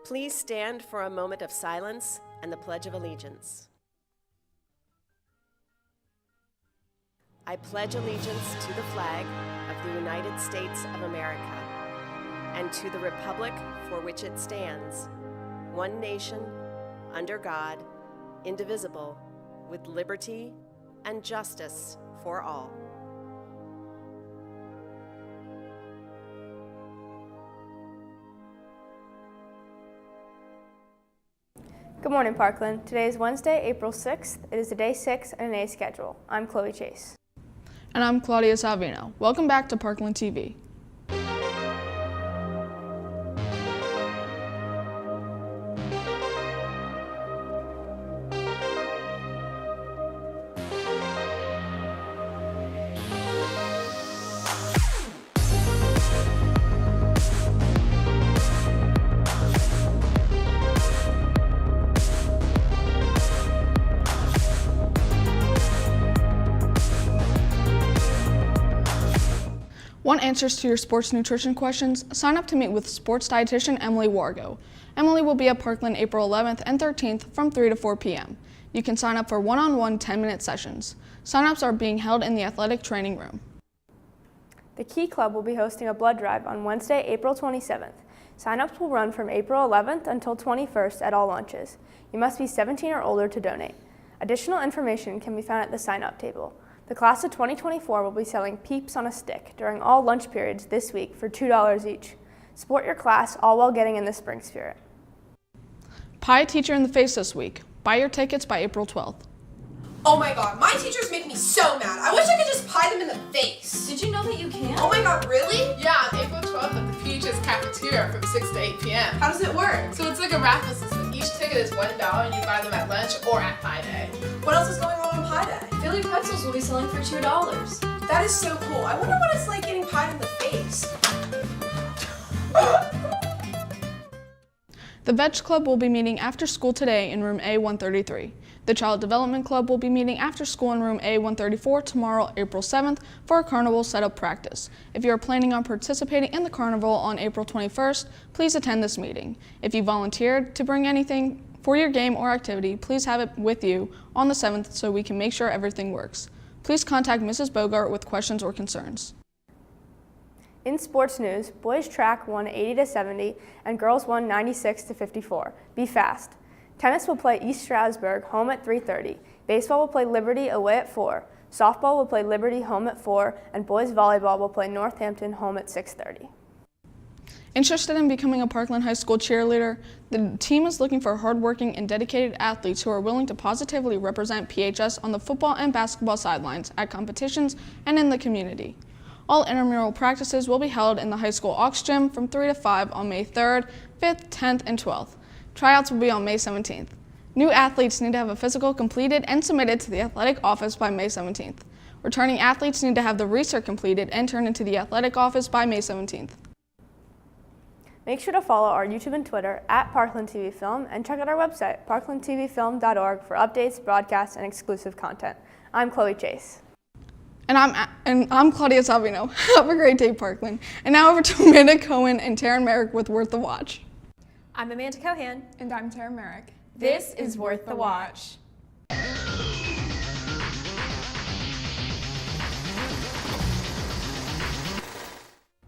Please stand for a moment of silence and the Pledge of Allegiance. I pledge allegiance to the flag of the United States of America and to the republic for which it stands, one nation, under God, indivisible, with liberty and justice for all. Good morning, Parkland. Today is Wednesday, April 6th. It is a day 6 and an A schedule. I'm Chloe Chase. And I'm Claudia Salvino. Welcome back to Parkland TV. Want answers to your sports nutrition questions? Sign up to meet with sports dietitian Emily Wargo. Emily will be at Parkland April 11th and 13th from 3 to 4 p.m. You can sign up for one-on-one 10-minute sessions. Sign-ups are being held in the athletic training room. The Key Club will be hosting a blood drive on Wednesday, April 27th. Sign-ups will run from April 11th until 21st at all lunches. You must be 17 or older to donate. Additional information can be found at the sign-up table. The class of 2024 will be selling Peeps on a Stick during all lunch periods this week for $2 each. Support your class, all while getting in the spring spirit. Pie a teacher in the face this week. Buy your tickets by April 12th. Oh my god, my teachers make me so mad. I wish I could just pie them in the face. Did you know that you can? Oh my god, really? Yeah, on April 12th at the PHS cafeteria from 6 to 8 p.m. How does it work? So it's like a raffle system. Each ticket is $1 and you buy them at lunch or at Pie Day. What else is going on Pie Day? Philly pretzels will be selling for $2. That is so cool. I wonder what it's like getting pied in the face. The Veg Club will be meeting after school today in room A133. The Child Development Club will be meeting after school in room A134 tomorrow, April 7th, for a carnival setup practice. If you are planning on participating in the carnival on April 21st, please attend this meeting. If you volunteered to bring anything for your game or activity, please have it with you on the 7th so we can make sure everything works. Please contact Mrs. Bogart with questions or concerns. In sports news, boys track won 80-70 and girls won 96-54. Be fast. Tennis will play East Stroudsburg home at 3:30. Baseball will play Liberty away at 4. Softball will play Liberty home at 4, and boys volleyball will play Northampton home at 6:30. Interested in becoming a Parkland High School cheerleader? The team is looking for hardworking and dedicated athletes who are willing to positively represent PHS on the football and basketball sidelines, at competitions, and in the community. All intramural practices will be held in the high school Aux Gym from 3 to 5 on May 3rd, 5th, 10th, and 12th. Tryouts will be on May 17th. New athletes need to have a physical completed and submitted to the athletic office by May 17th. Returning athletes need to have the research completed and turned into the athletic office by May 17th. Make sure to follow our YouTube and Twitter at Parkland TV Film and check out our website, parklandtvfilm.org, for updates, broadcasts, and exclusive content. I'm Chloe Chase. And I'm Claudia Salvino. Have a great day, Parkland. And now over to Amanda Cohen and Taryn Merrick with Worth the Watch. I'm Amanda Cohan. And I'm Tara Merrick. This is Worth the Watch.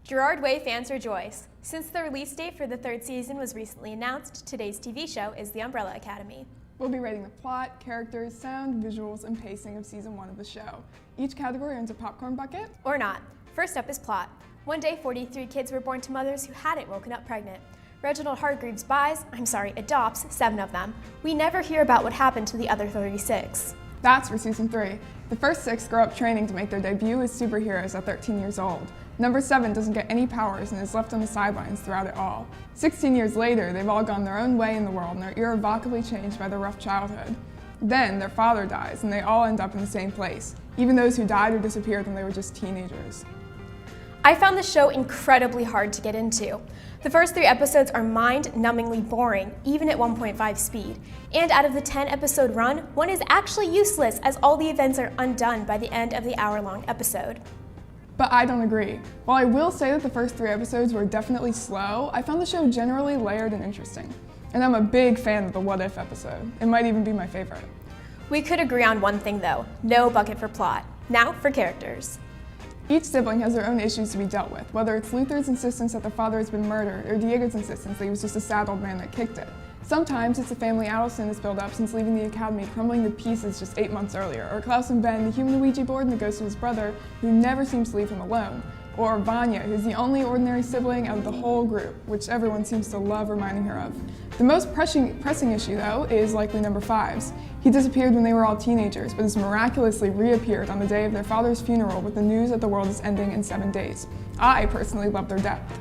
Gerard Way fans rejoice. Since the release date for the 3rd season was recently announced, today's TV show is The Umbrella Academy. We'll be rating the plot, characters, sound, visuals, and pacing of season 1 of the show. Each category earns a popcorn bucket. Or not. First up is plot. One day, 43 kids were born to mothers who hadn't woken up pregnant. Reginald Hargreaves adopts 7 of them. We never hear about what happened to the other 36. That's for season 3. The first 6 grow up training to make their debut as superheroes at 13 years old. Number 7 doesn't get any powers and is left on the sidelines throughout it all. 16 years later, they've all gone their own way in the world and are irrevocably changed by their rough childhood. Then, their father dies and they all end up in the same place, even those who died or disappeared when they were just teenagers. I found the show incredibly hard to get into. The first 3 episodes are mind-numbingly boring, even at 1.5 speed. And out of the 10-episode run, 1 is actually useless as all the events are undone by the end of the hour-long episode. but I don't agree. While I will say that the first 3 episodes were definitely slow, I found the show generally layered and interesting. And I'm a big fan of the What If episode. It might even be my favorite. We could agree on one thing though, no bucket for plot. Now for characters. Each sibling has their own issues to be dealt with, whether it's Luther's insistence that their father has been murdered or Diego's insistence that he was just a sad old man that kicked it. Sometimes it's the family Adelson has built up since leaving the academy, crumbling to pieces just 8 months earlier, or Klaus and Ben, the human Ouija board and the ghost of his brother, who never seems to leave him alone, or Vanya, who's the only ordinary sibling out of the whole group, which everyone seems to love reminding her of. The most pressing issue, though, is likely number 5's. He disappeared when they were all teenagers, but has miraculously reappeared on the day of their father's funeral with the news that the world is ending in 7 days. I personally love their depth.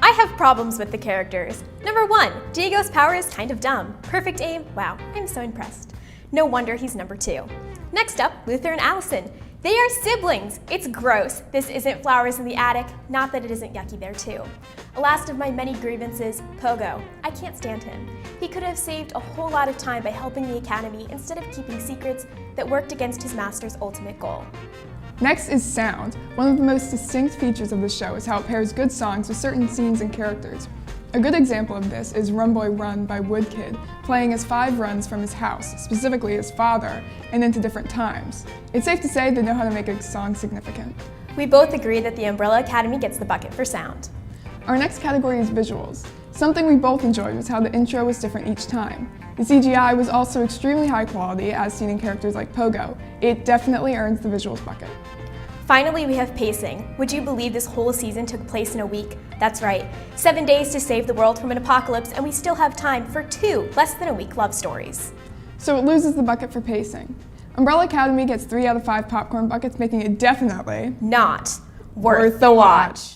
I have problems with the characters. Number 1, Diego's power is kind of dumb. Perfect aim, wow, I'm so impressed. No wonder he's number 2. Next up, Luther and Allison. They are siblings. It's gross. This isn't flowers in the attic, not that it isn't yucky there too. A last of my many grievances, Pogo. I can't stand him. He could have saved a whole lot of time by helping the academy instead of keeping secrets that worked against his master's ultimate goal. Next is sound. One of the most distinct features of the show is how it pairs good songs with certain scenes and characters. A good example of this is Run Boy Run by Woodkid, playing as 5 runs from his house, specifically his father, and into different times. It's safe to say they know how to make a song significant. We both agree that the Umbrella Academy gets the bucket for sound. Our next category is visuals. Something we both enjoyed was how the intro was different each time. The CGI was also extremely high quality, as seen in characters like Pogo. It definitely earns the visuals bucket. Finally, we have pacing. Would you believe this whole season took place in a week? That's right, 7 days to save the world from an apocalypse, and we still have time for 2 less-than-a-week love stories. So it loses the bucket for pacing. Umbrella Academy gets 3 out of 5 popcorn buckets, making it definitely not worth the watch.